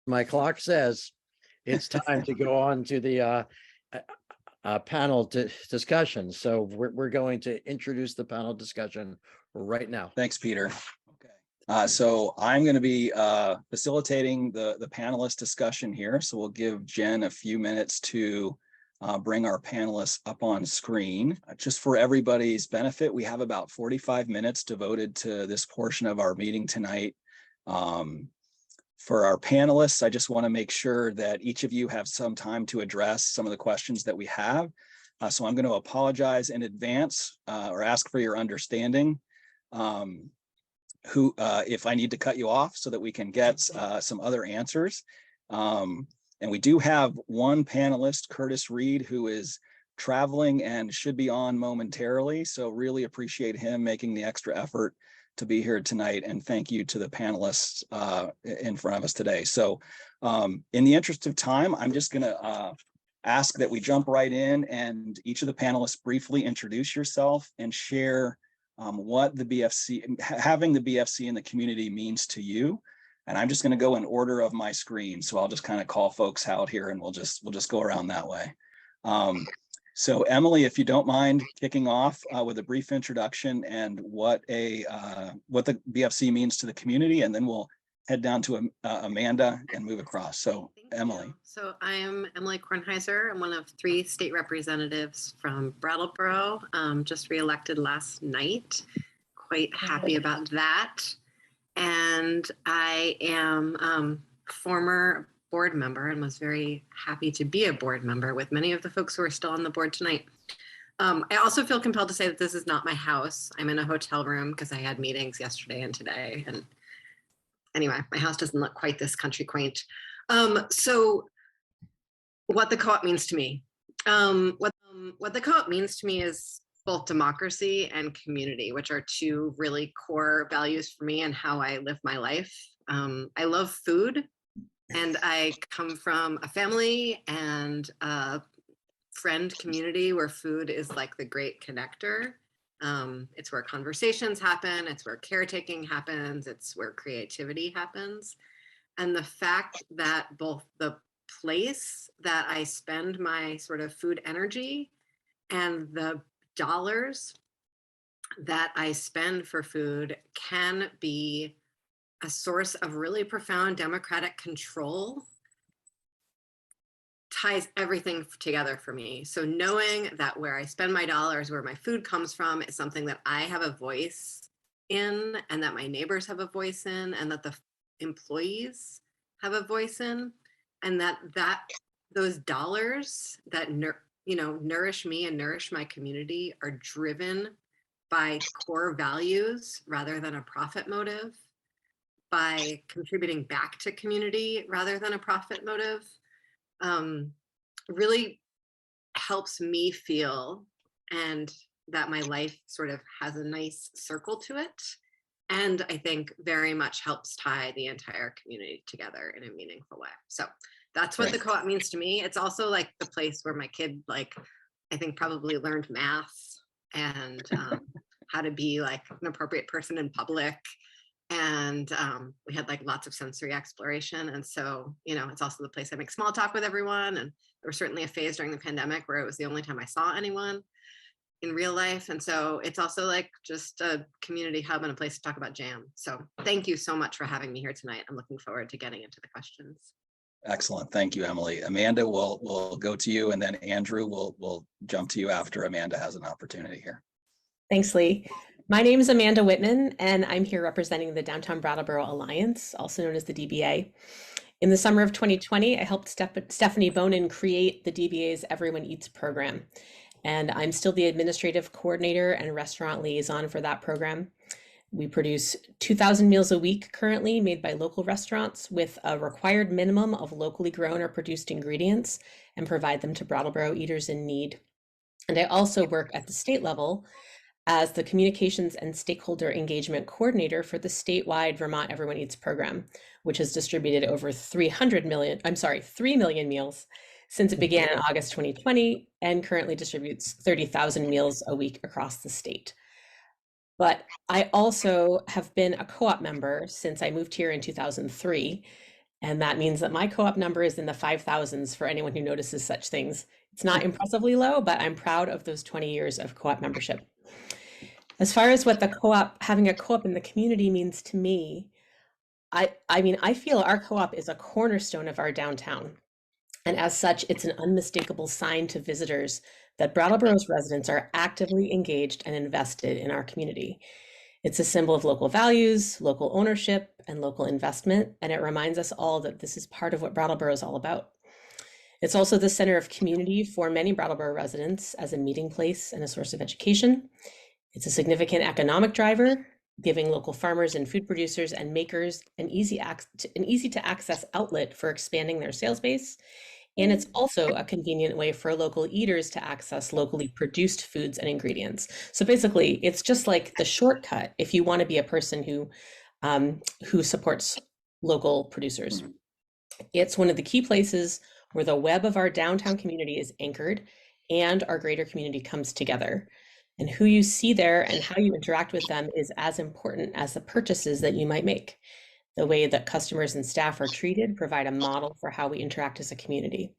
My clock says it's time to go on to the panel discussion. So we're going to introduce the panel discussion right now. Thanks, Peter. Okay. So I'm going to be facilitating the panelist discussion here. So we'll give Jen a few minutes to bring our panelists up on screen. Just for everybody's benefit, we have about 45 minutes devoted to this portion of our meeting tonight. For our panelists, I just want to make sure that each of you have some time to address some of the questions that we have. So I'm going to apologize in advance or ask for your understanding if I need to cut you off so that we can get some other answers. And we do have one panelist, Curtis Reed, who is traveling and should be on momentarily. So really appreciate him making the extra effort to be here tonight, and thank you to the panelists in front of us today. So in the interest of time, I'm just gonna ask that we jump right in and each of the panelists briefly introduce yourself and share what the BFC, having the BFC in the community means to you. And I'm just gonna go in order of my screen. So I'll just kind of call folks out here and we'll just go around that way. So Emilie, if you don't mind kicking off with a brief introduction and what the BFC means to the community, and then we'll head down to Amanda and move across. So Emilie. So I am Emilie Kornheiser. I'm one of 3 state representatives from Brattleboro, just reelected last night. Quite happy about that. And I am former board member and was very happy to be a board member with many of the folks who are still on the board tonight. I also feel compelled to say that this is not my house. I'm in a hotel room because I had meetings yesterday and today. And anyway, my house doesn't look quite this country quaint. So what the co-op means to me. What the co-op means to me is both democracy and community, which are 2 really core values for me and how I live my life. I love food. And I come from a family and a friend community where food is like the great connector. It's where conversations happen. It's where caretaking happens. It's where creativity happens. And the fact that both the place that I spend my sort of food energy and the dollars that I spend for food can be a source of really profound democratic control ties everything together for me. So knowing that where I spend my dollars, where my food comes from, is something that I have a voice in, and that my neighbors have a voice in, and that the employees have a voice in, and that those dollars that nourish me and nourish my community are driven by core values rather than a profit motive, by contributing back to community rather than a profit motive, really helps me feel and that my life sort of has a nice circle to it. And I think very much helps tie the entire community together in a meaningful way. So that's what the co-op means to me. It's also like the place where my kid, I think probably learned math and how to be like an appropriate person in public. And we had lots of sensory exploration. And so, it's also the place I make small talk with everyone. And there was certainly a phase during the pandemic where it was the only time I saw anyone in real life. And so it's also just a community hub and a place to talk about jam. So thank you so much for having me here tonight. I'm looking forward to getting into the questions. Excellent. Thank you, Emilie. Amanda, we'll go to you, and then Andrew will jump to you after Amanda has an opportunity here. Thanks, Lee. My name is Amanda Whitman, and I'm here representing the Downtown Brattleboro Alliance, also known as the DBA. In the summer of 2020, I helped Stephanie Bonin create the DBA's Everyone Eats program, and I'm still the administrative coordinator and restaurant liaison for that program. We produce 2,000 meals a week currently made by local restaurants with a required minimum of locally grown or produced ingredients and provide them to Brattleboro eaters in need. And I also work at the state level as the Communications and Stakeholder Engagement Coordinator for the statewide Vermont Everyone Eats program, which has distributed over 3 million meals since it began in August 2020 and currently distributes 30,000 meals a week across the state. But I also have been a co-op member since I moved here in 2003. And that means that my co-op number is in the 5,000s for anyone who notices such things. It's not impressively low, but I'm proud of those 20 years of co-op membership. As far as what the co-op, having a co-op in the community means to me, I mean, I feel our co-op is a cornerstone of our downtown. And as such, it's an unmistakable sign to visitors that Brattleboro's residents are actively engaged and invested in our community. It's a symbol of local values, local ownership, and local investment, and it reminds us all that this is part of what Brattleboro is all about. It's also the center of community for many Brattleboro residents as a meeting place and a source of education. It's a significant economic driver, giving local farmers and food producers and makers an easy to access outlet for expanding their sales base. And it's also a convenient way for local eaters to access locally produced foods and ingredients. So basically, it's just like the shortcut if you want to be a person who supports local producers. It's one of the key places where the web of our downtown community is anchored and our greater community comes together. And who you see there and how you interact with them is as important as the purchases that you might make. The way that customers and staff are treated provide a model for how we interact as a community.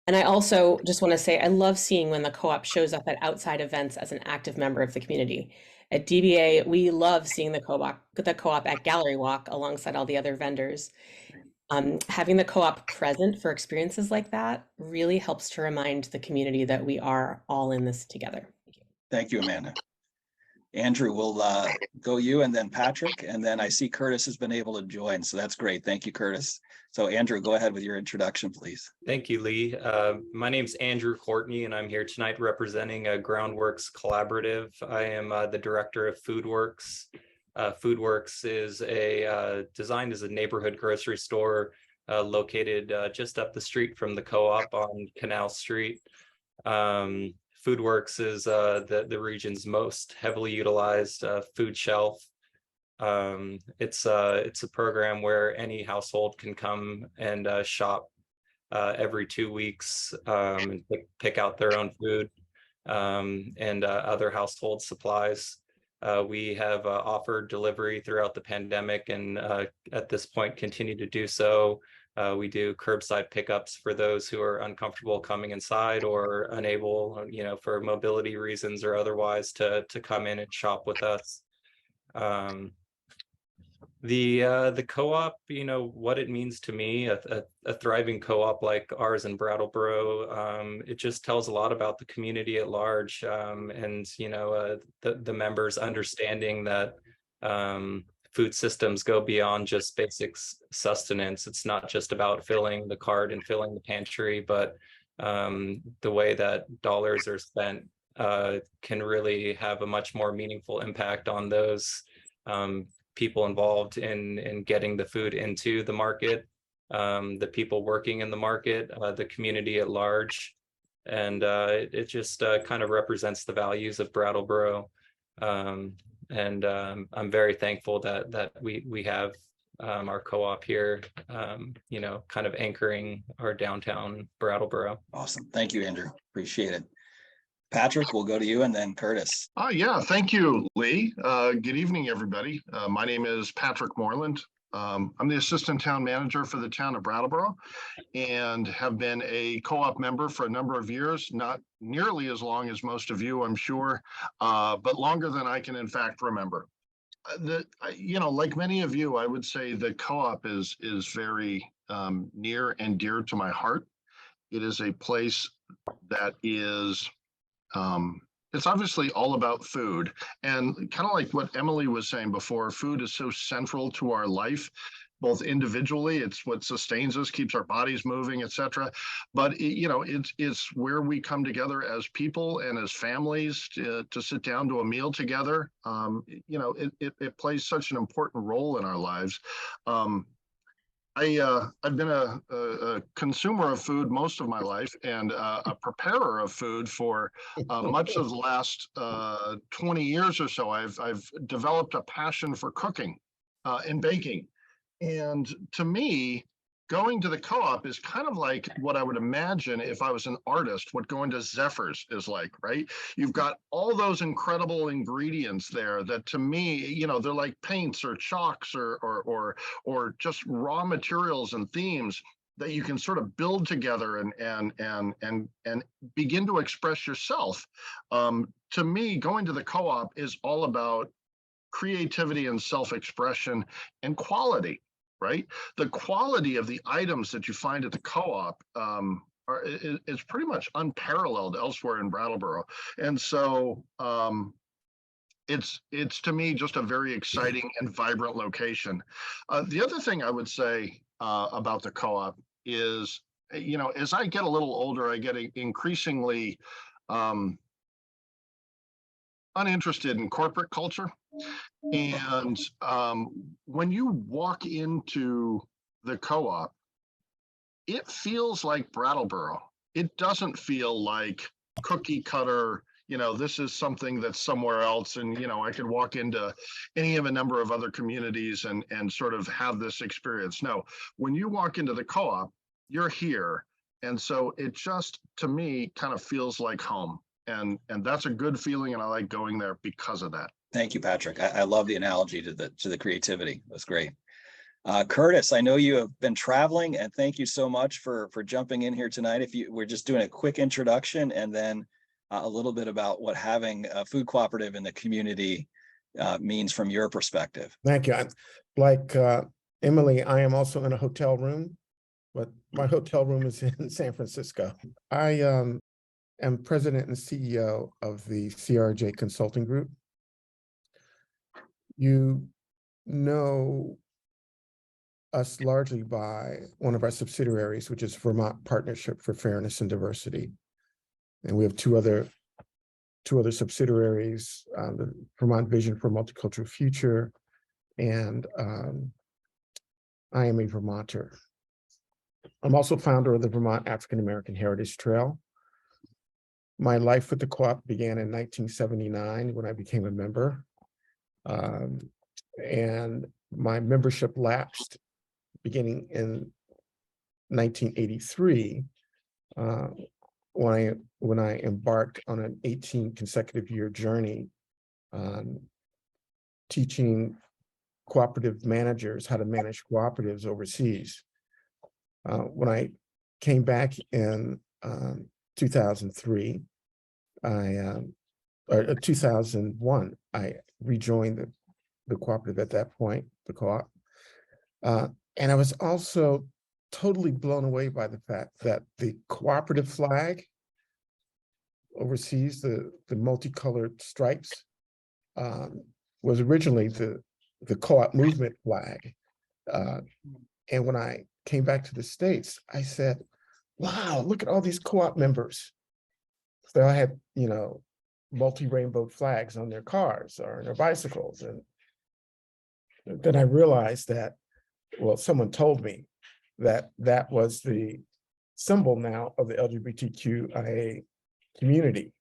And I also just want to say, I love seeing when the co-op shows up at outside events as an active member of the community. At DBA, we love seeing the co-op at Gallery Walk alongside all the other vendors. Having the co-op present for experiences like that really helps to remind the community that we are all in this together. Thank you, Amanda. Andrew, we'll go you and then Patrick, and then I see Curtis has been able to join, so that's great. Thank you, Curtis. So Andrew, go ahead with your introduction, please. Thank you, Lee. My name's Andrew Courtney, and I'm here tonight representing Groundworks Collaborative. I am the director of Fooodworks. Fooodworks is designed as a neighborhood grocery store located just up the street from the co-op on Canal Street. Fooodworks is the region's most heavily utilized food shelf. It's a program where any household can come and shop every 2 weeks and pick out their own food and other household supplies. We have offered delivery throughout the pandemic and at this point continue to do so. We do curbside pickups for those who are uncomfortable coming inside or unable, for mobility reasons or otherwise to come in and shop with us. The co-op, what it means to me, a thriving co-op like ours in Brattleboro, it just tells a lot about the community at large, and the members understanding that food systems go beyond just basic sustenance. It's not just about filling the cart and filling the pantry, but the way that dollars are spent can really have a much more meaningful impact on those people involved in getting the food into the market, the people working in the market, the community at large. And it just kind of represents the values of Brattleboro. And I'm very thankful that we have our co-op here, kind of anchoring our downtown Brattleboro. Awesome. Thank you, Andrew. Appreciate it. Patrick, we'll go to you and then Curtis. Yeah, thank you, Lee. Good evening, everybody. My name is Patrick Moreland. I'm the assistant town manager for the town of Brattleboro and have been a co-op member for a number of years, not nearly as long as most of you, I'm sure, but longer than I can in fact remember. Like many of you, I would say the co-op is very near and dear to my heart. It is a place that is it's obviously all about food, and kind of like what Emilie was saying before, food is so central to our life, both individually, it's what sustains us, keeps our bodies moving, etc. But it's where we come together as people and as families to sit down to a meal together. It plays such an important role in our lives. I've been a consumer of food most of my life and a preparer of food for much of the last 20 years or so. I've developed a passion for cooking and baking. And to me, going to the co-op is kind of like what I would imagine if I was an artist, what going to Zephyrs is like, right? You've got all those incredible ingredients there that to me, you know, they're like paints or chalks or just raw materials and themes that you can sort of build together and begin to express yourself. To me, going to the co-op is all about creativity and self-expression and quality, right? The quality of the items that you find at the co-op is pretty much unparalleled elsewhere in Brattleboro. And so it's to me just a very exciting and vibrant location. The other thing I would say about the co-op is, you know, as I get a little older, I get increasingly uninterested in corporate culture. And when you walk into the co-op, it feels like Brattleboro. It doesn't feel like cookie cutter, you know, this is something that's somewhere else. And, you know, I could walk into any of a number of other communities and sort of have this experience. No, when you walk into the co-op, you're here. And so it just, to me, kind of feels like home. And that's a good feeling. And I like going there because of that. Thank you, Patrick. I love the analogy to the creativity. That's great. Curtis, I know you have been traveling, and thank you so much for jumping in here tonight. We're just doing a quick introduction and then a little bit about what having a food cooperative in the community means from your perspective. Thank you. Like Emily, I am also in a hotel room, but my hotel room is in San Francisco. I am president and CEO of the CRJ Consulting Group. You know us largely by one of our subsidiaries, which is Vermont Partnership for Fairness and Diversity. And we have two other subsidiaries, the Vermont Vision for a Multicultural Future, and I am a Vermonter. I'm also founder of the Vermont African American Heritage Trail. My life with the co-op began in 1979 when I became a member. And my membership lapsed beginning in 1983 when I embarked on an 18 consecutive year journey teaching cooperative managers how to manage cooperatives overseas. When I came back in 2003, or 2001, I rejoined the cooperative at that point, the co-op. And I was also totally blown away by the fact that the cooperative flag overseas, the multicolored stripes, was originally the co-op movement flag. And when I came back to the States, I said, wow, look at all these co-op members. They all had, you know, multi-rainbow flags on their cars or on their bicycles. And then I realized that, well, someone told me that that was the symbol now of the LGBTQIA community.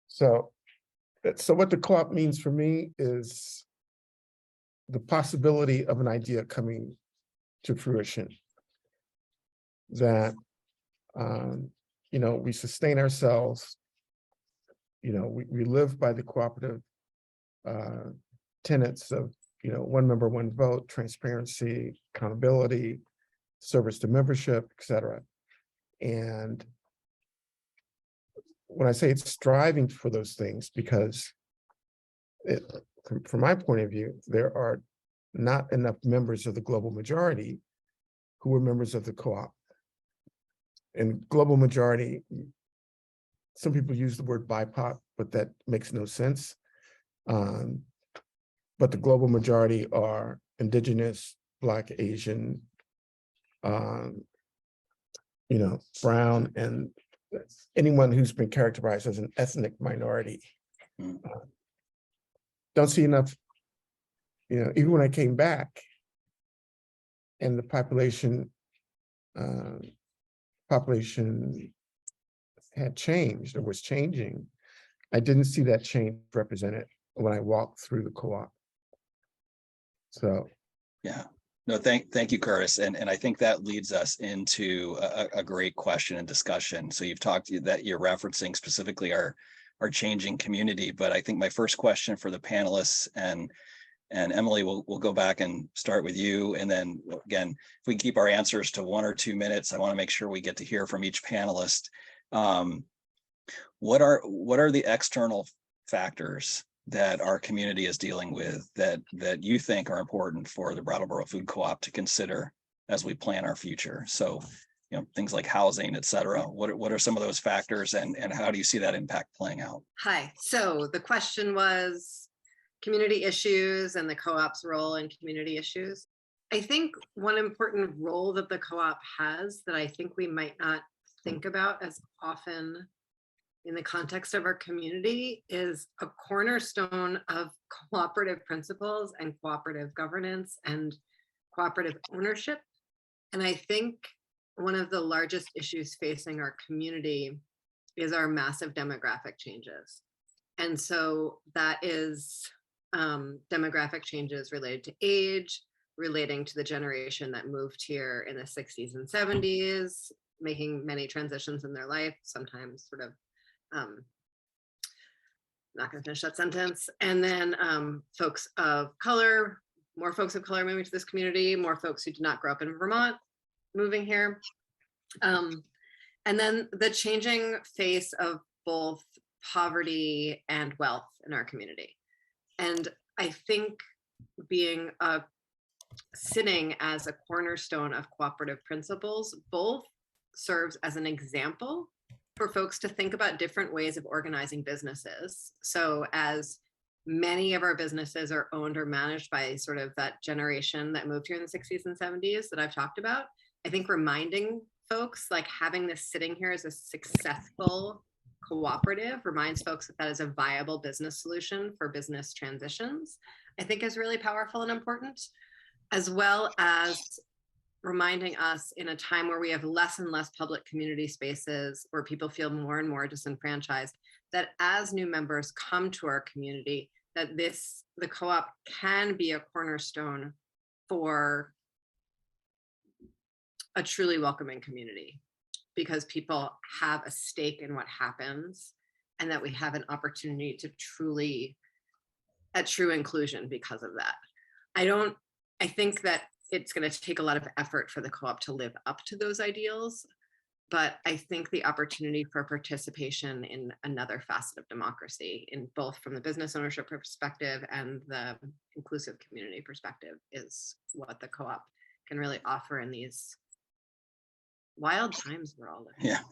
So what the co-op means for me is the possibility of an idea coming to fruition, that you know, we sustain ourselves, you know, we live by the cooperative tenets of, you know, one member, one vote, transparency, accountability, service to membership, et cetera. And when I say it's striving for those things, because from my point of view, there are not enough members of the global majority who are members of the co-op. And global majority, some people use the word BIPOC, but that makes no sense. But the global majority are Indigenous, Black, Asian, you know, brown, and anyone who's been characterized as an ethnic minority. Don't see enough, you know, even when I came back and the population had changed or was changing, I didn't see that change represented when I walked through the co-op. So yeah, No, thank you, Curtis. And I think that leads us into a great question and discussion. So you've talked that you're referencing specifically our changing community, but I think my first question for the panelists and Emilie, we'll go back and start with you. And then again, if we keep our answers to 1 or 2 minutes, I want to make sure we get to hear from each panelist. What are the external factors that our community is dealing with that you think are important for the Brattleboro Food Co-op to consider as we plan our future? So, you know, things like housing, et cetera. What are some of those factors, and how do you see that impact playing out? Hi. So the question was community issues and the co-op's role in community issues. I think one important role that the co-op has that I think we might not think about as often in the context of our community is a cornerstone of cooperative principles and cooperative governance and cooperative ownership. And I think one of the largest issues facing our community is our massive demographic changes. And so that is demographic changes related to age, relating to the generation that moved here in the 60s and 70s, making many transitions in their life, sometimes sort of not going to finish that sentence. And then folks of color, more folks of color moving to this community, more folks who did not grow up in Vermont moving here. And then the changing face of both poverty and wealth in our community. And I think being sitting as a cornerstone of cooperative principles both serves as an example for folks to think about different ways of organizing businesses. So as many of our businesses are owned or managed by sort of that generation that moved here in the 60s and 70s that I've talked about, I think reminding folks, like having this sitting here as a successful cooperative reminds folks that that is a viable business solution for business transitions, I think is really powerful and important, as well as reminding us in a time where we have less and less public community spaces where people feel more and more disenfranchised, that as new members come to our community, that the co-op can be a cornerstone for a truly welcoming community, because people have a stake in what happens and that we have an opportunity to true inclusion because of that. I think that it's going to take a lot of effort for the co-op to live up to those ideals, but I think the opportunity for participation in another facet of democracy, in both from the business ownership perspective and the inclusive community perspective, is what the co-op can really offer in these wild times we're all living. Yeah.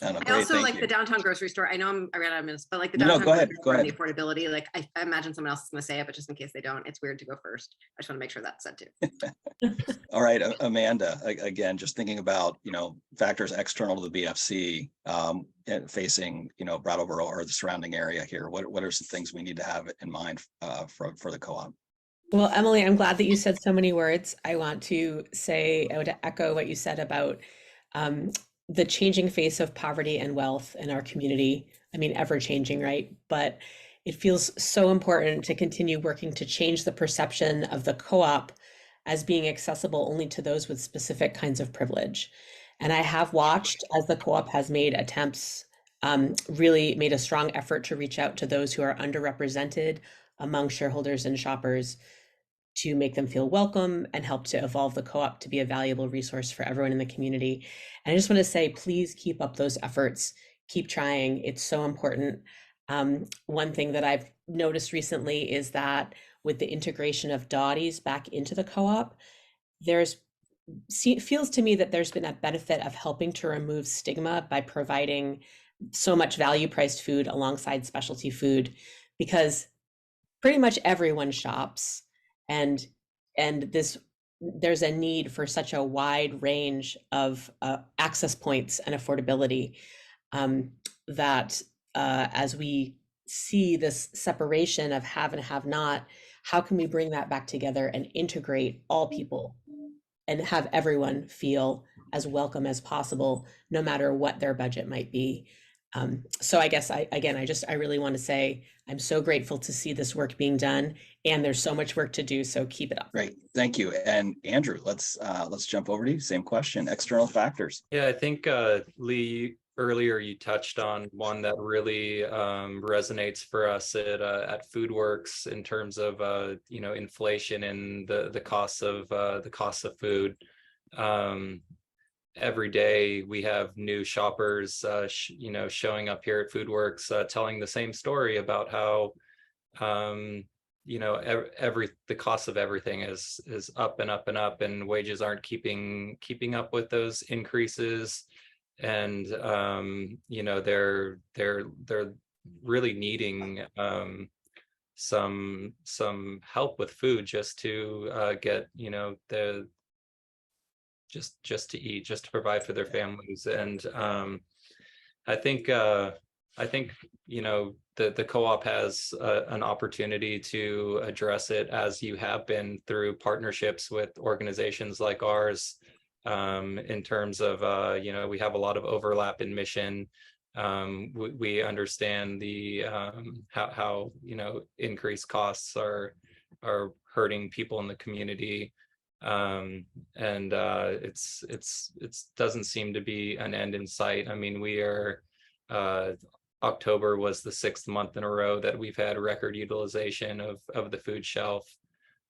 I also like the downtown grocery store. I know I ran out of minutes, but like the No, downtown go ahead. grocery store and the affordability, like I imagine someone else is going to say it, but just in case they don't, it's weird to go first. I just want to make sure that's said too. All right, Amanda, again, just thinking about, factors external to the BFC and facing, Brattleboro or the surrounding area here. What are some things we need to have in mind for the co-op? Well, Emilie, I'm glad that you said so many words. I want to echo what you said about the changing face of poverty and wealth in our community. I mean, ever changing, right? But it feels so important to continue working to change the perception of the co-op as being accessible only to those with specific kinds of privilege. And I have watched as the co-op has made attempts, really made a strong effort to reach out to those who are underrepresented among shareholders and shoppers, to make them feel welcome and help to evolve the co-op to be a valuable resource for everyone in the community. And I just want to say, please keep up those efforts. Keep trying. It's so important. One thing that I've noticed recently is that with the integration of Dottie's back into the co-op, feels to me that there's been a benefit of helping to remove stigma by providing so much value-priced food alongside specialty food, because pretty much everyone shops. And there's a need for such a wide range of access points and affordability that as we see this separation of have and have not, how can we bring that back together and integrate all people and have everyone feel as welcome as possible, no matter what their budget might be? So I guess I really want to say I'm so grateful to see this work being done, and there's so much work to do. So keep it up. Great, thank you. And Andrew, let's jump over to you. Same question. External factors. Yeah, I think Lee, earlier you touched on one that really resonates for us at Fooodworks in terms of inflation and the costs of food. Every day we have new shoppers showing up here at Fooodworks telling the same story about how the cost of everything is up and up and up, and wages aren't keeping up with those increases, and they're really needing some help with food just to get just to eat, just to provide for their families. And I think the co-op has an opportunity to address it, as you have been, through partnerships with organizations like ours, in terms of we have a lot of overlap in mission. We understand the how increased costs are hurting people in the community. It's doesn't seem to be an end in sight. I mean, we are October was the 6th month in a row that we've had record utilization of the food shelf,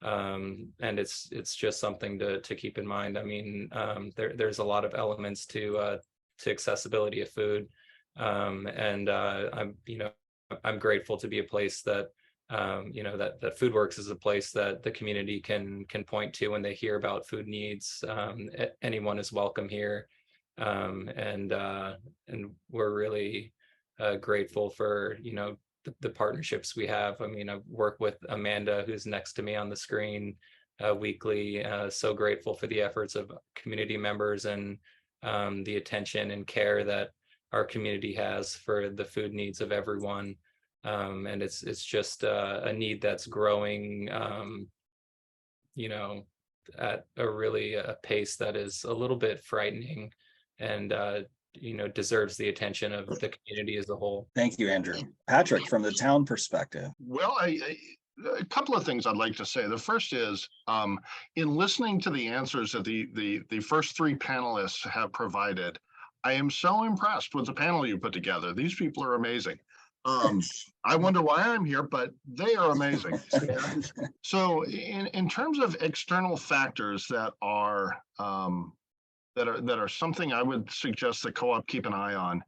and it's just something to keep in mind. I mean, there's a lot of elements to accessibility of food, and I'm grateful to be a place that that Fooodworks is a place that the community can point to when they hear about food needs. Anyone is welcome here, and we're really grateful for the partnerships we have. I mean, I work with Amanda, who's next to me on the screen, weekly. So grateful for the efforts of community members and the attention and care that our community has for the food needs of everyone. And it's just a need that's growing, at a pace that is a little bit frightening, and deserves the attention of the community as a whole. Thank you, Andrew. Patrick, from the town perspective. Well, a couple of things I'd like to say. The first is, in listening to the answers that the first three panelists have provided, I am so impressed with the panel you put together. These people are amazing. I wonder why I'm here, but they are amazing. So in terms of external factors that are something I would suggest the co-op keep an eye on.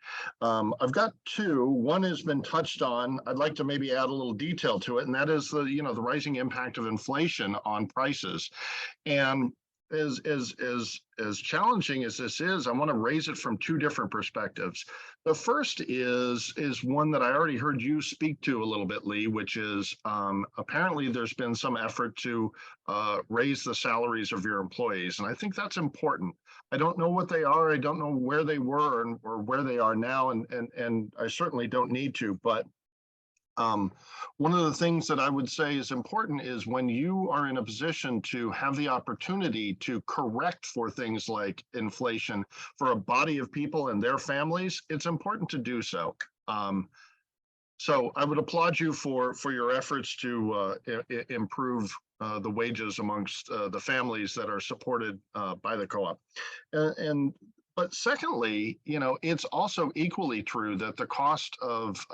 I've got two. One has been touched on. I'd like to maybe add a little detail to it, and that is the rising impact of inflation on prices. And as challenging as this is, I want to raise it from two different perspectives. The first is one that I already heard you speak to a little bit, Lee, which is apparently there's been some effort to raise the salaries of your employees, and I think that's important. I don't know what they are. I don't know where they were or where they are now, and I certainly don't need to, but one of the things that I would say is important is when you are in a position to have the opportunity to correct for things like inflation for a body of people and their families, it's important to do so. So I would applaud you for your efforts to improve the wages amongst the families that are supported by the co-op. But secondly, it's also equally true that the cost of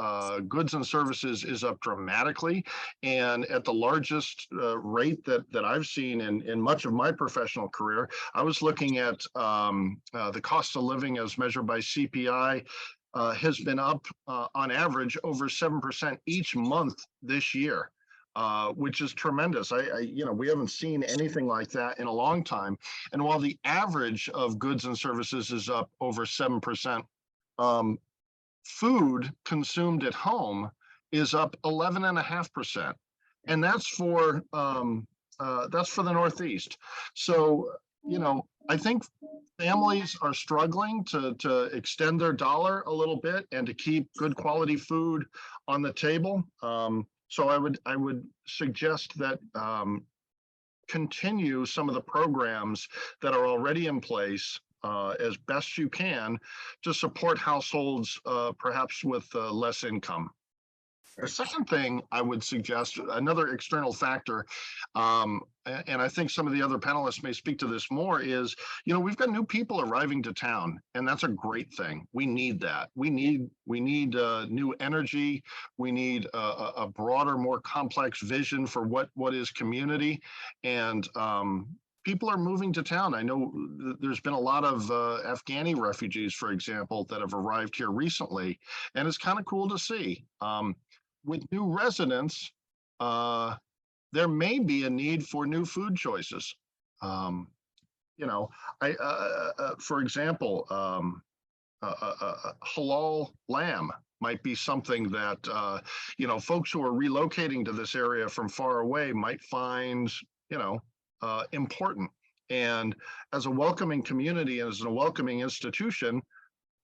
goods and services is up dramatically, and at the largest rate that I've seen in much of my professional career. I was looking at the cost of living as measured by CPI has been up on average over 7% each month this year. Which is tremendous. We haven't seen anything like that in a long time. And while the average of goods and services is up over 7%, food consumed at home is up 11.5%, and that's for the Northeast. So I think families are struggling to extend their dollar a little bit and to keep good quality food on the table. So I would suggest that continue some of the programs that are already in place as best you can to support households perhaps with less income. The second thing I would suggest, another external factor, and I think some of the other panelists may speak to this more, is, we've got new people arriving to town, and that's a great thing. We need that. We need new energy. We need a broader, more complex vision for what is community, and people are moving to town. I know there's been a lot of Afghani refugees, for example, that have arrived here recently, and it's kind of cool to see. With new residents, there may be a need for new food choices. For example, halal lamb might be something that, folks who are relocating to this area from far away might find, important. And as a welcoming community, as a welcoming institution,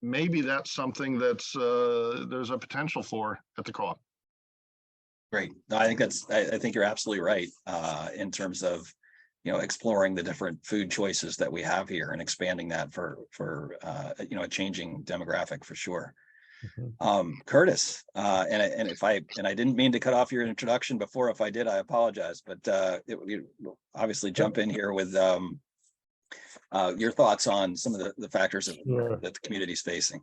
maybe that's something that's there's a potential for at the co-op. Great. No, I think you're absolutely right in terms of, exploring the different food choices that we have here and expanding that for a changing demographic for sure. Mhm. Curtis, and I didn't mean to cut off your introduction before. If I did, I apologize. But you obviously jump in here with your thoughts on some of the factors Sure. that the community is facing.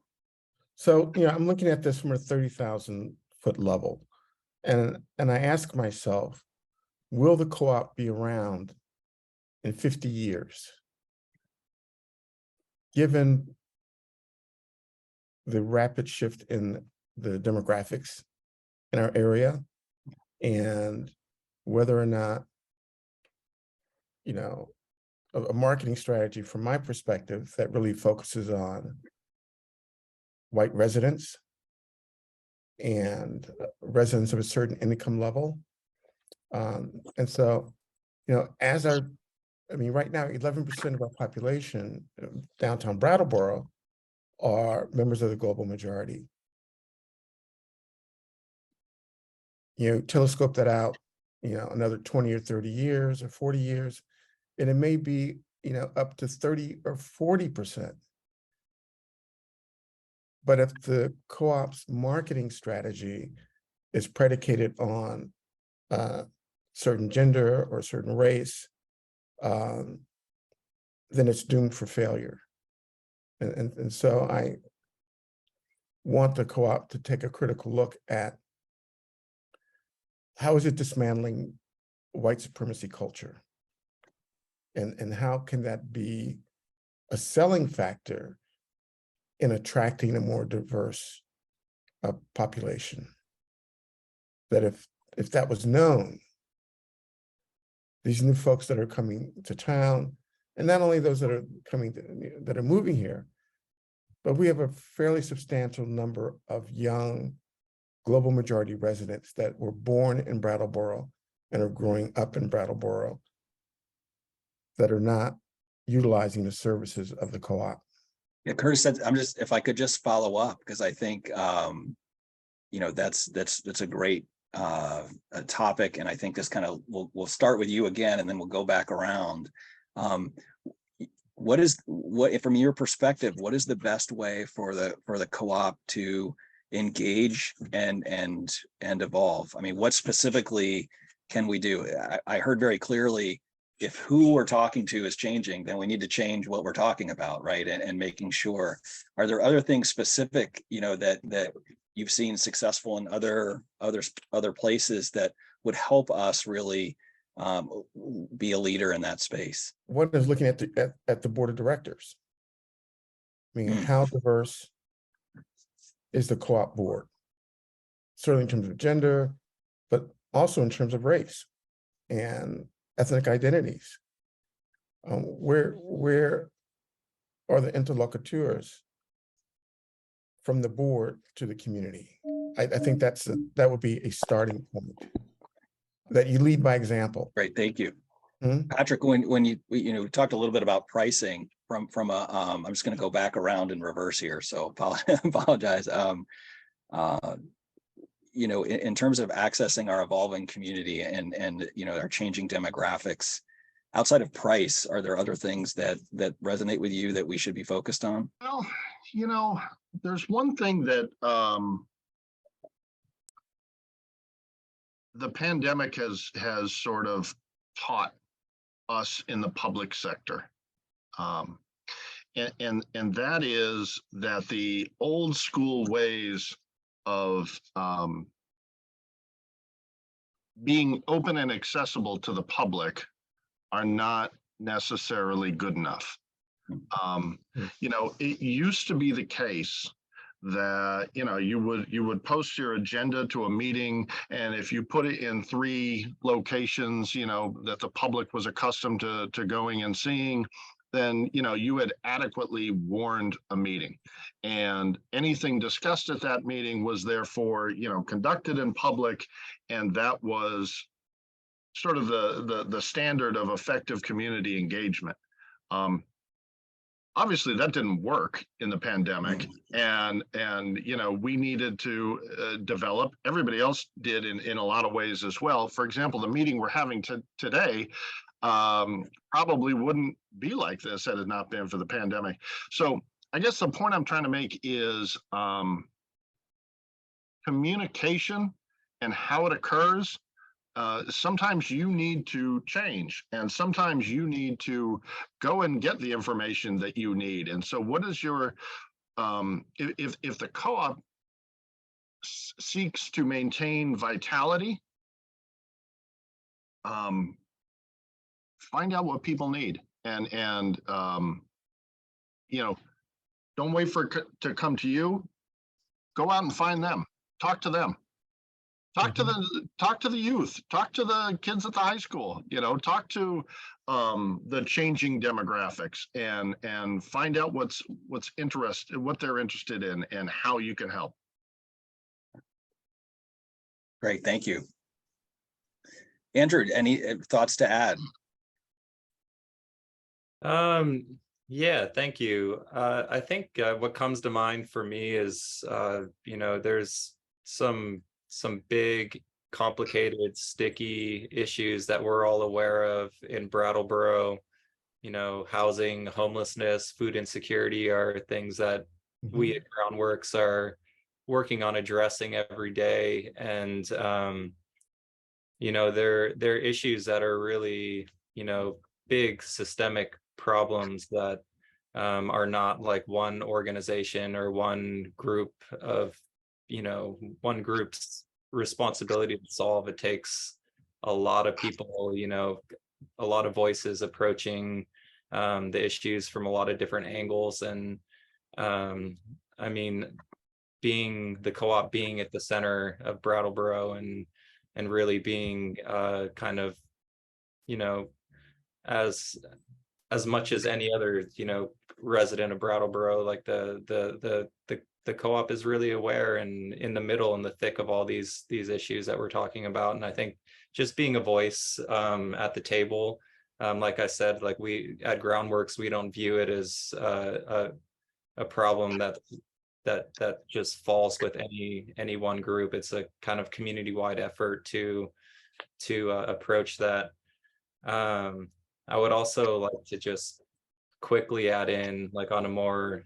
So, I'm looking at this from a 30,000 foot level. And I ask myself, will the co-op be around in 50 years? Given the rapid shift in the demographics in our area, and whether or not, a marketing strategy from my perspective that really focuses on white residents and residents of a certain income level. And so, right now, 11% of our population, downtown Brattleboro, are members of the global majority. Telescope that out, another 20 or 30 years or 40 years, and it may be, up to 30 or 40%. But if the co-op's marketing strategy is predicated on certain gender or certain race, then it's doomed for failure. And so I want the co-op to take a critical look at how is it dismantling white supremacy culture? And how can that be a selling factor in attracting a more diverse population? That if that was known, these new folks that are coming to town, and not only those that are that are moving here, but we have a fairly substantial number of young global majority residents that were born in Brattleboro and are growing up in Brattleboro that are not utilizing the services of the co-op. Yeah, Curtis said, if I could just follow up, because I think, that's a great topic. And I think this kind of, we'll start with you again, and then we'll go back around. From your perspective, what is the best way for the co-op to engage and evolve? I mean, what specifically can we do? I heard very clearly, if who we're talking to is changing, then we need to change what we're talking about, right? And making sure, are there other things specific, that you've seen successful in other places that would help us really be a leader in that space? One is looking at the board of directors. I mean, how diverse is the co-op board? Certainly in terms of gender, but also in terms of race and ethnic identities. Where are the interlocutors from the board to the community? I think that would be a starting point. That you lead by example. Great, thank you. Patrick, when you talked a little bit about pricing from a, I'm just going to go back around in reverse here, so apologize. In terms of accessing our evolving community and our changing demographics, outside of price, are there other things that resonate with you that we should be focused on? Well, you know, there's one thing that the pandemic has sort of taught us in the public sector. And that is that the old school ways of being open and accessible to the public are not necessarily good enough. You know, it used to be the case that, you know, you would post your agenda to a meeting, and if you put it in 3 locations, you know, that the public was accustomed to going and seeing, then, you know, you had adequately warned a meeting, and anything discussed at that meeting was therefore, you know, conducted in public, and that was sort of the standard of effective community engagement. Obviously that didn't work in the pandemic, and you know, we needed to develop, everybody else did in a lot of ways as well. For example, the meeting we're having today probably wouldn't be like this had it not been for the pandemic. So I guess the point I'm trying to make is communication and how it occurs. Sometimes you need to change, and sometimes you need to go and get the information that you need. And so what is your, if the co-op seeks to maintain vitality, find out what people need, and you know, don't wait for it to come to you. Go out and find them, talk to them. Talk to the youth, talk to the kids at the high school, you know, talk to the changing demographics, and find out what they're interested in and how you can help. Great, thank you. Andrew, any thoughts to add? Yeah, thank you. I think what comes to mind for me is, you know, there's some big, complicated, sticky issues that we're all aware of in Brattleboro. You know, housing, homelessness, food insecurity are things that we at Groundworks are working on addressing every day. And, you know, they're issues that are really, you know, big systemic problems that are not like one organization or one group of, you know, one group's responsibility to solve. It takes a lot of people, you know, a lot of voices approaching the issues from a lot of different angles. And I mean, being the co-op, being at the center of Brattleboro, and really being kind of, you know, as much as any other, you know, resident of Brattleboro, like the co-op is really aware and in the middle, in the thick of all these issues that we're talking about. And I think just being a voice at the table, like I said, like we at Groundworks, we don't view it as a problem that just falls with any one group. It's a kind of community-wide effort to approach that. I would also like to just quickly add in, like on a more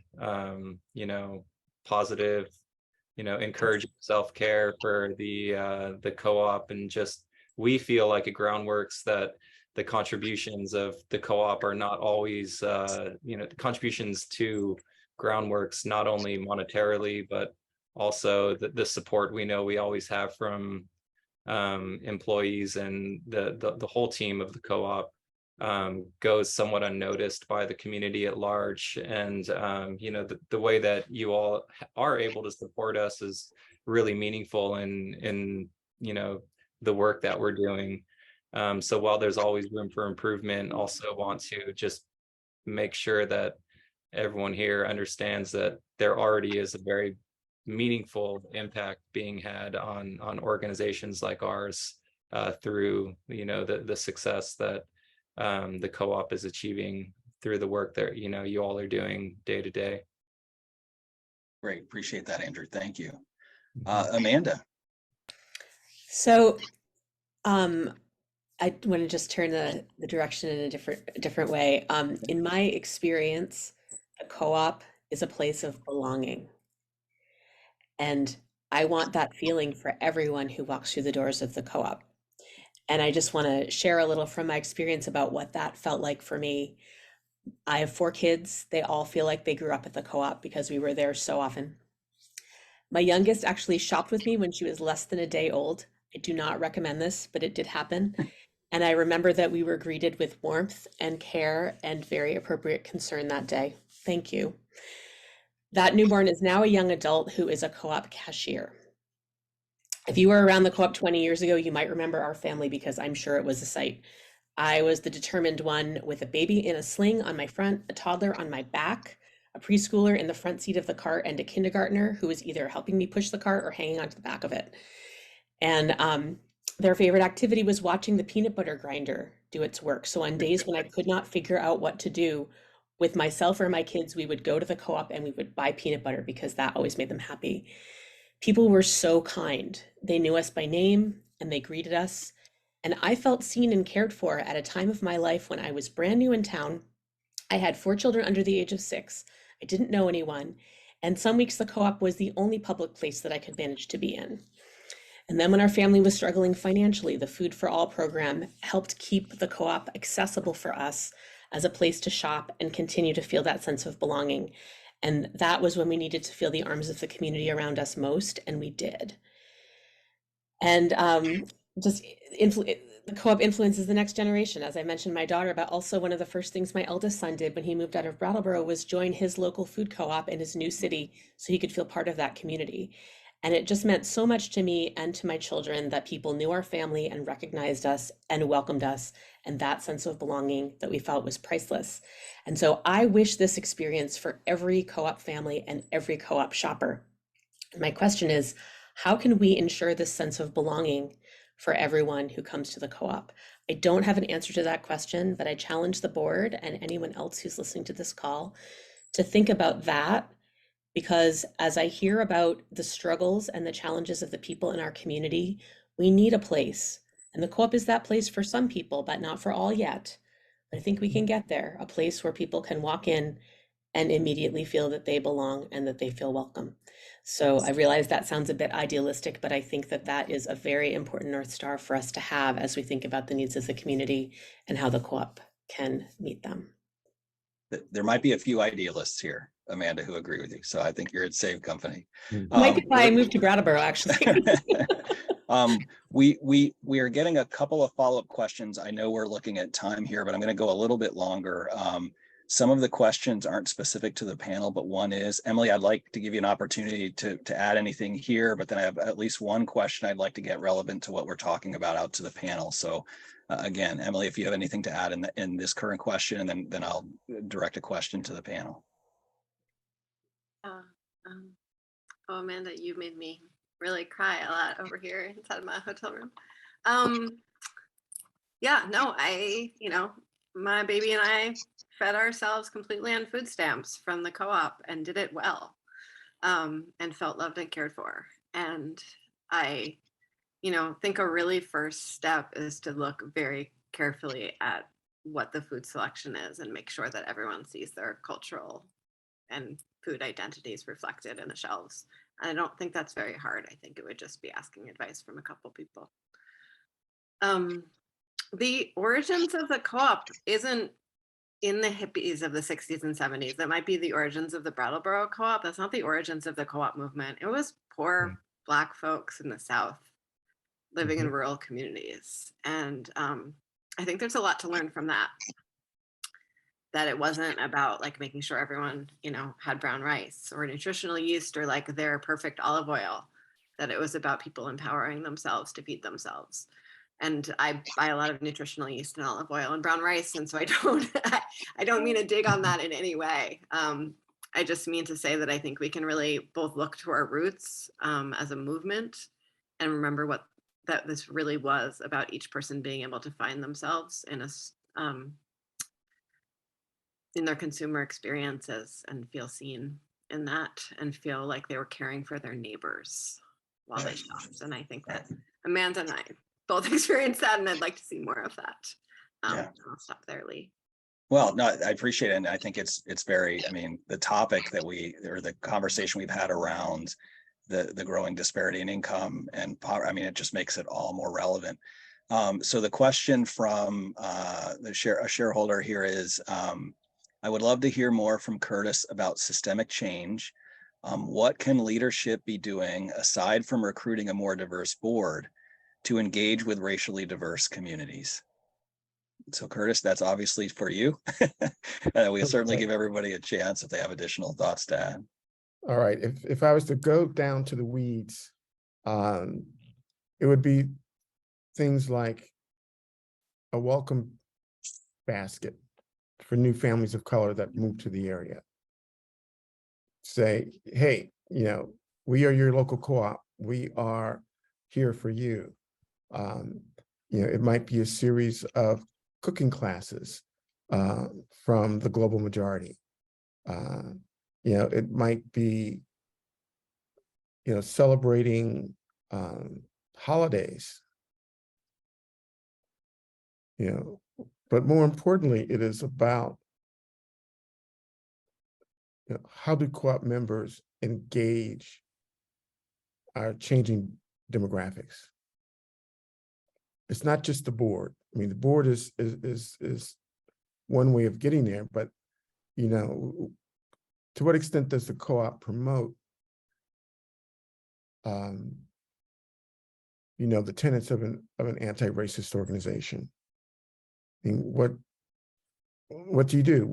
you know, positive, you know, encouraging self-care for the co-op. And just, we feel like at Groundworks that the contributions of the co-op are not always you know, the contributions to Groundworks, not only monetarily, but also the support we know we always have from employees, and the whole team of the co-op goes somewhat unnoticed by the community at large. And you know, the way that you all are able to support us is really meaningful in you know, the work that we're doing. So while there's always room for improvement, also want to just make sure that everyone here understands that there already is a very meaningful impact being had on organizations like ours through, you know, the success that the co-op is achieving through the work that, you know, you all are doing day to day. Great, appreciate that, Andrew. Thank you. Amanda. So I want to just turn the direction in a different way. In my experience, a co-op is a place of belonging. And I want that feeling for everyone who walks through the doors of the co-op. And I just want to share a little from my experience about what that felt like for me. I have 4 kids. They all feel like they grew up at the co-op because we were there so often. My youngest actually shopped with me when she was less than a day old. I do not recommend this, but it did happen. And I remember that we were greeted with warmth and care and very appropriate concern that day. Thank you. That newborn is now a young adult who is a co-op cashier. If you were around the co-op 20 years ago, you might remember our family because I'm sure it was a sight. I was the determined one with a baby in a sling on my front, a toddler on my back, a preschooler in the front seat of the cart, and a kindergartner who was either helping me push the cart or hanging onto the back of it. And their favorite activity was watching the peanut butter grinder do its work. So on days when I could not figure out what to do with myself or my kids, we would go to the co-op and we would buy peanut butter because that always made them happy. People were so kind. They knew us by name and they greeted us. And I felt seen and cared for at a time of my life when I was brand new in town. I had 4 children under the age of 6. I didn't know anyone. And some weeks the co-op was the only public place that I could manage to be in. And then when our family was struggling financially, the Food for All program helped keep the co-op accessible for us as a place to shop and continue to feel that sense of belonging. And that was when we needed to feel the arms of the community around us most, and we did. And the co-op influences the next generation. As I mentioned my daughter, but also one of the first things my eldest son did when he moved out of Brattleboro was join his local food co-op in his new city so he could feel part of that community. And it just meant so much to me and to my children that people knew our family and recognized us and welcomed us. And that sense of belonging that we felt was priceless. And so I wish this experience for every co-op family and every co-op shopper. And my question is, how can we ensure this sense of belonging for everyone who comes to the co-op? I don't have an answer to that question, but I challenge the board and anyone else who's listening to this call to think about that. Because as I hear about the struggles and the challenges of the people in our community, we need a place. And the co-op is that place for some people, but not for all yet. But I think we can get there, a place where people can walk in and immediately feel that they belong and that they feel welcome. So I realize that sounds a bit idealistic, but I think that that is a very important North Star for us to have as we think about the needs of the community and how the co-op can meet them. There might be a few idealists here, Amanda, who agree with you. So I think you're in safe company. Might be why I moved to Brattleboro, actually. We are getting a couple of follow-up questions. I know we're looking at time here, but I'm going to go a little bit longer. Some of the questions aren't specific to the panel, but one is, Emilie, I'd like to give you an opportunity to add anything here, but then I have at least one question I'd like to get relevant to what we're talking about out to the panel. So again, Emilie, if you have anything to add in this current question, and then I'll direct a question to the panel. Oh, Amanda, you made me really cry a lot over here inside my hotel room. Yeah, no, my baby and I fed ourselves completely on food stamps from the co-op and did it well, and felt loved and cared for. And I, think a really first step is to look very carefully at what the food selection is and make sure that everyone sees their cultural and food identities reflected in the shelves. And I don't think that's very hard. I think it would just be asking advice from a couple people. The origins of the co-op isn't in the hippies of the 60s and 70s. That might be the origins of the Brattleboro Co-op. That's not the origins of the co-op movement. It was poor Black folks in the South living in rural communities. And I think there's a lot to learn from that. That it wasn't about like making sure everyone, had brown rice or nutritional yeast or like their perfect olive oil, that it was about people empowering themselves to feed themselves. And I buy a lot of nutritional yeast and olive oil and brown rice. And so I don't mean to dig on that in any way. I just mean to say that I think we can really both look to our roots as a movement and remember that this really was about each person being able to find themselves in their consumer experiences and feel seen in that and feel like they were caring for their neighbors while they shopped. And I think that Amanda and I both experienced that, and I'd like to see more of that. Yeah. I'll stop there, Lee. Well, no, I appreciate it. And I think it's very, I mean, the topic that or the conversation we've had around the growing disparity in income and power, I mean, it just makes it all more relevant. So the question from a shareholder here is, I would love to hear more from Curtis about systemic change. What can leadership be doing aside from recruiting a more diverse board to engage with racially diverse communities? So Curtis, that's obviously for you. We'll certainly give everybody a chance if they have additional thoughts to add. All right, if I was to go down to the weeds, it would be things like a welcome basket for new families of color that move to the area. Say, hey, we are your local co-op. We are here for you. It might be a series of cooking classes from the global majority. It might be, celebrating holidays. But more importantly, it is about how do co-op members engage our changing demographics? It's not just the board. I mean, the board is one way of getting there, but to what extent does the co-op promote the tenets of an anti-racist organization? I mean, what do you do?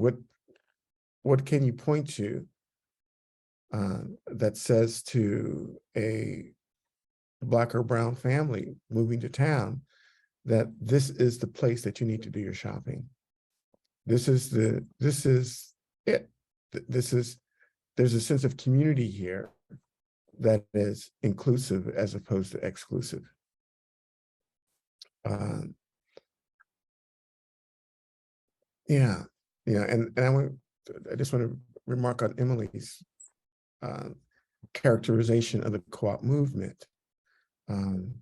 What can you point to that says to a Black or brown family moving to town that this is the place that you need to do your shopping? This is it. There's a sense of community here that is inclusive as opposed to exclusive. And I just want to remark on Emilie's characterization of the co-op movement. The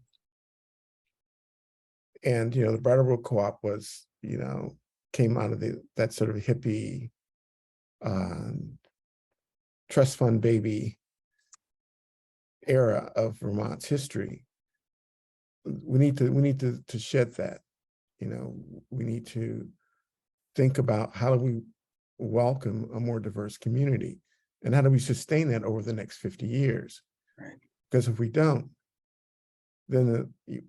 Brattleboro Co-op was, came out of that sort of hippie trust fund baby era of Vermont's history. We need to shed that. We need to think about how do we welcome a more diverse community, and how do we sustain that over the next 50 years? Right. Because if we don't, then you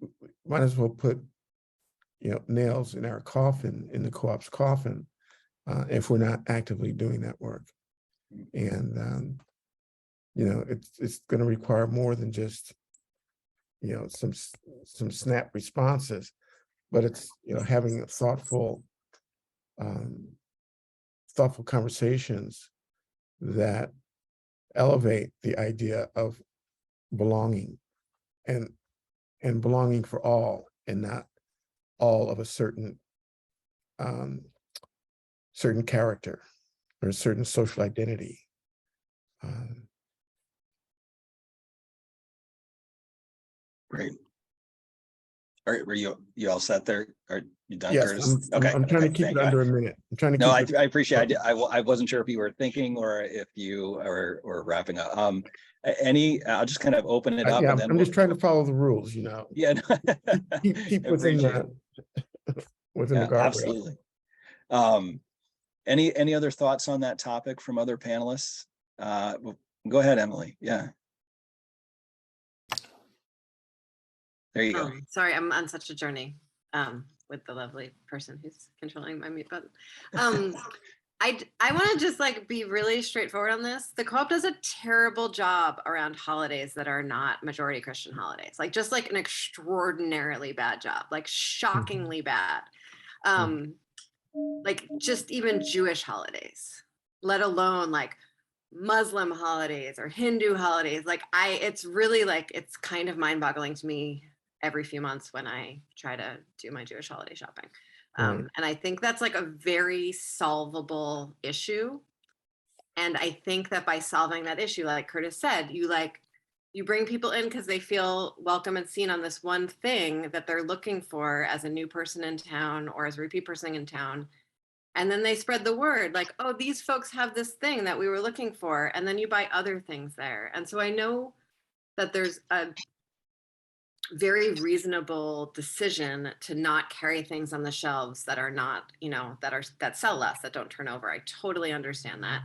might as well put nails in our coffin, in the co-op's coffin, if we're not actively doing that work. And it's going to require more than just some snap responses, but it's having thoughtful conversations that elevate the idea of belonging and belonging for all, and not all of a certain character or a certain social identity. Great. All right, were you all set there? Are you done, Yes, Curtis? I'm trying to keep it under a minute. I'm trying to No, keep it. I appreciate it. I wasn't sure if you were thinking or if you were wrapping up. I'll just kind of open it up. Yeah, And then I'm just trying to follow the rules, Yeah. keep within the guardrails. Absolutely. Any other thoughts on that topic from other panelists? Go ahead, Emilie. Yeah. There you go. Sorry, I'm on such a journey with the lovely person who's controlling my mute button. I want to just be really straightforward on this. The co-op does a terrible job around holidays that are not majority Christian holidays. Just an extraordinarily bad job, shockingly bad. Just even Jewish holidays, let alone Muslim holidays or Hindu holidays. It's really it's kind of mind-boggling to me every few months when I try to do my Jewish holiday shopping. And I think that's a very solvable issue. And I think that by solving that issue, like Curtis said, you you bring people in because they feel welcome and seen on this one thing that they're looking for as a new person in town or as a repeat person in town. And then they spread the word like, oh, these folks have this thing that we were looking for. And then you buy other things there. And so I know that there's a very reasonable decision to not carry things on the shelves that are not, that sell less, that don't turn over. I totally understand that.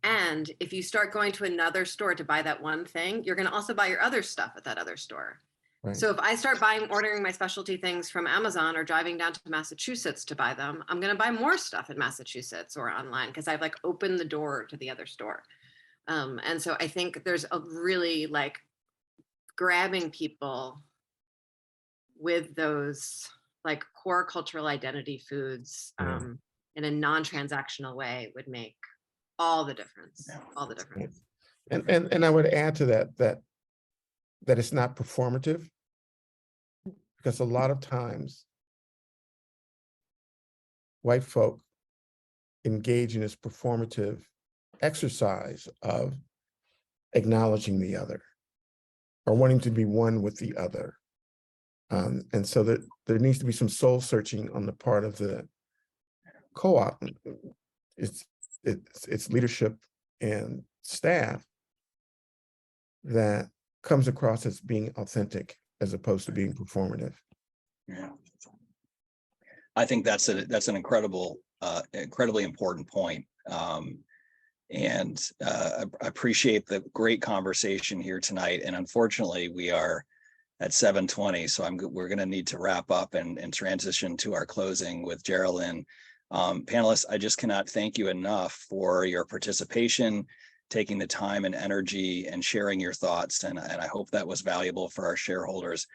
And if you start going to another store to buy that one thing, you're going to also buy your other stuff at that other store. Right. So if I start ordering my specialty things from Amazon or driving down to Massachusetts to buy them, I'm going to buy more stuff in Massachusetts or online because I've like opened the door to the other store. And so I think there's a really like grabbing people with those like core cultural identity foods in a non-transactional way would make all the difference. All the difference. And I would add to that it's not performative, because a lot of times white folk engage in this performative exercise of acknowledging the other or wanting to be one with the other. And so that there needs to be some soul searching on the part of the co-op, its leadership and staff, that comes across as being authentic as opposed to being performative. Yeah, I think that's an incredibly important point. And I appreciate the great conversation here tonight. And unfortunately, we are at 7:20, so we're going to need to wrap up and transition to our closing with Geraldine. Panelists, I just cannot thank you enough for your participation, taking the time and energy and sharing your thoughts. And I hope that was valuable for our shareholders.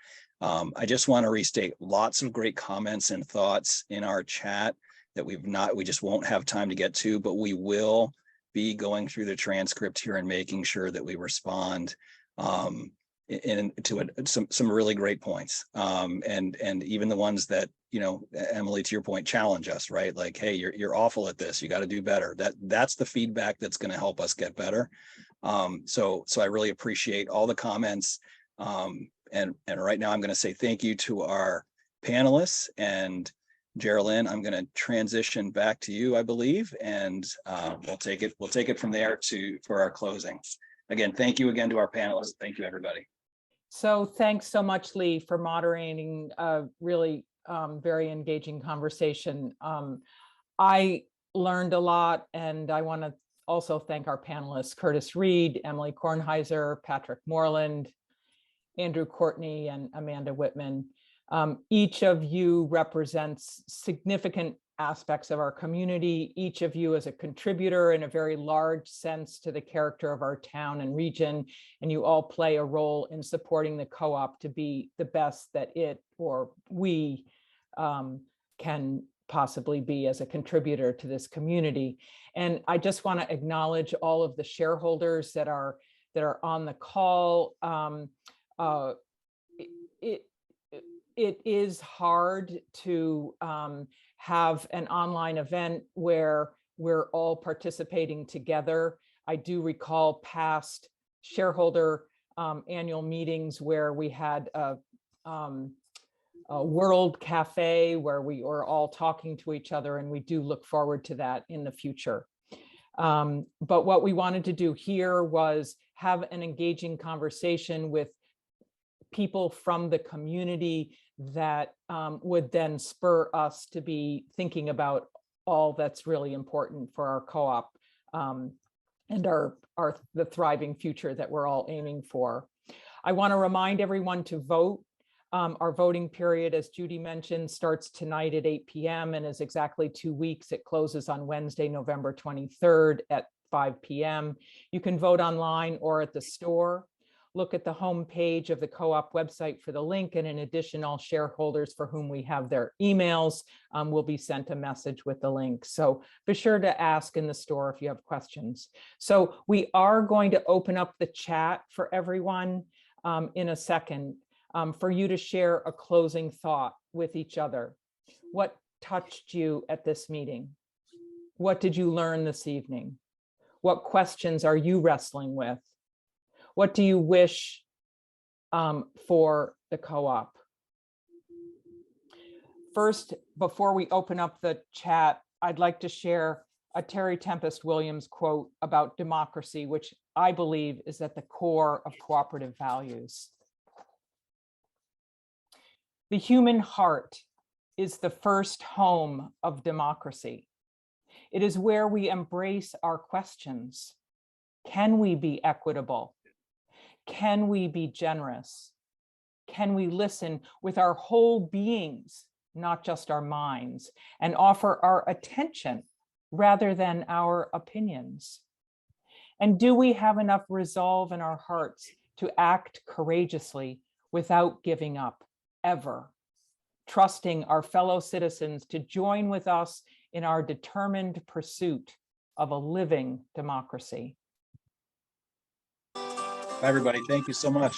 I just want to restate lots of great comments and thoughts in our chat that we just won't have time to get to, but we will be going through the transcript here and making sure that we respond to some really great points. And even the ones that, Emilie, to your point, challenge us, right? Like, hey, you're awful at this. You got to do better. That's the feedback that's going to help us get better. So I really appreciate all the comments. And right now I'm going to say thank you to our panelists, and Geraldine, I'm going to transition back to you, I believe, and we'll take it from there for our closing. Again, thank you again to our panelists. Thank you, everybody. So thanks so much, Lee, for moderating a really very engaging conversation. I learned a lot, and I want to also thank our panelists, Curtis Reed, Emilie Kornheiser, Patrick Moreland, Andrew Courtney, and Amanda Whitman. Each of you represents significant aspects of our community. Each of you is a contributor in a very large sense to the character of our town and region, and you all play a role in supporting the co-op to be the best that it or we can possibly be as a contributor to this community. And I just want to acknowledge all of the shareholders that are on the call. It is hard to have an online event where we're all participating together. I do recall past shareholder annual meetings where we had a World Cafe where we were all talking to each other, and we do look forward to that in the future. But what we wanted to do here was have an engaging conversation with people from the community that would then spur us to be thinking about all that's really important for our co-op and the thriving future that we're all aiming for. I want to remind everyone to vote. Our voting period, as Judy mentioned, starts tonight at 8 p.m. and is exactly 2 weeks. It closes on Wednesday, November 23rd at 5 p.m. You can vote online or at the store. Look at the home page of the co-op website for the link, and in addition, all shareholders for whom we have their emails will be sent a message with the link. So be sure to ask in the store if you have questions. So we are going to open up the chat for everyone in a second for you to share a closing thought with each other. What touched you at this meeting? What did you learn this evening? What questions are you wrestling with? What do you wish for the co-op. First, before we open up the chat, I'd like to share a Terry Tempest Williams quote about democracy, which I believe is at the core of cooperative values. The human heart is the first home of democracy. It is where we embrace our questions. Can we be equitable? Can we be generous? Can we listen with our whole beings, not just our minds, and offer our attention rather than our opinions? And do we have enough resolve in our hearts to act courageously without giving up, ever, trusting our fellow citizens to join with us in our determined pursuit of a living democracy? Everybody, thank you so much.